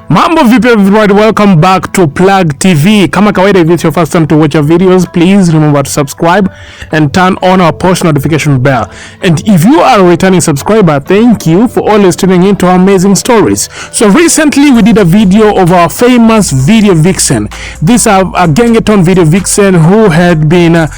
Mambo vipi everybody, welcome back to Plug TV. Kama kawaida, if it's your first time to watch our videos, please remember to subscribe and turn on our post notification bell. And if you are a returning subscriber, thank you for always tuning in to our amazing stories. So recently we did a video of our famous video Vixen. This a Gengetone video Vixen who had been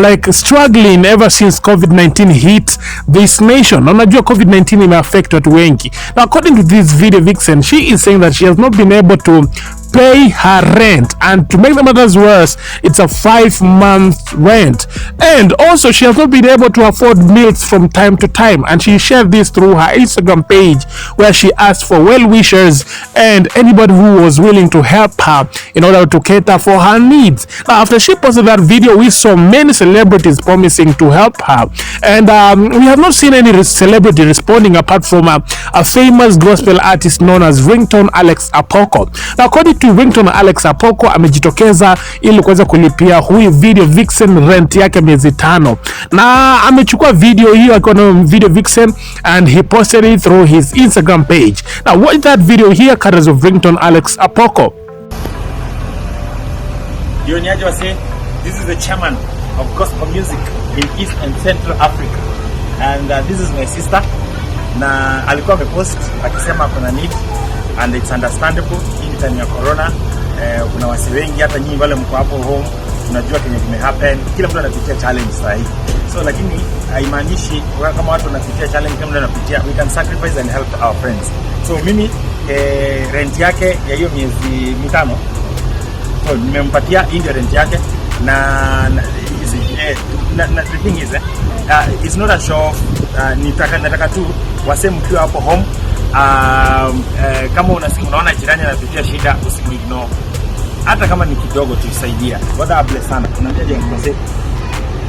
like struggling ever since COVID-19 hit this nation. Unajua COVID-19 imeaffect watu wengi. Now according to this video Vixen, she is saying that she has not been able to pay her rent, and to make the matters worse, it's a 5-month rent, and also she has not been able to afford meals from time to time. And she shared this through her Instagram page, where she asked for well-wishers and anybody who was willing to help her in order to cater for her needs. Now after she posted that video, we saw many celebrities promising to help her, and we have not seen any celebrity responding apart from a famous gospel artist known as Ringtone Alex Apoko. Now according to Ringtone Alex Apoko, amejitokeza ili kuweza kulipia huyu video Vixen rent yake miezi 5, na amechukua video hiyo akiwa na video Vixen and he posted it through his Instagram page. Now watch that video here, courtesy of Ringtone Alex Apoko. This is the chairman of gospel music in East and Central Africa, and this is my sister. Na alikuwa amepost akisema kuna need, and it's understandable in time ya corona. Kuna wasi wengi, hata nyinyi wale mko hapo home, unajua kenye happen, kila mtu anapitia challenge sahi. So lakini haimaanishi kama watu wanapitia challenge, kama mtu anapitia, we can sacrifice and help our friends. So mimi rent yake ya hiyo miezi 5, so nimempatia ndio rent yake, na the thing is it's not a show. Nataka tu wase mkiwa hapo home, kama unaona jirani anapitia shida, usiignore. Hata kama ni kidogo tusaidia. God bless sana. Unaambia je mzee?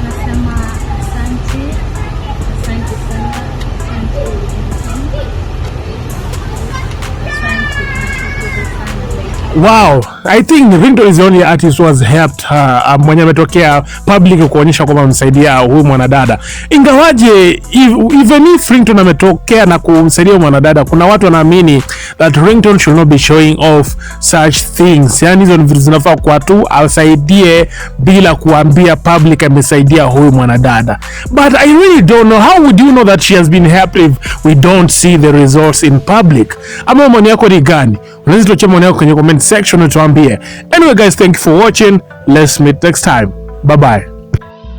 Nasema asante sana. Wow, I think Ringtone is the only artist who has helped her, mwenye ametokea public kuonyesha kwamba msaidia huyu mwanadada. Ingawaje even if Ringtone ametokea na kumsaidia mwanadada, kuna watu wanaamini that Ringtone should not be showing off such things. Yani hizo vitu zinafaa kwa tu asaidie bila kuambia public amesaidia huyu mwanadada. But I really don't know, how would you know that she has been helped if we don't see the results in public? Ama maoni yako ni gani? Unaweza tuachia maoni yako kwenye comment section utuambie. Anyway guys, thank you for watching. Let's meet next time. Bye bye.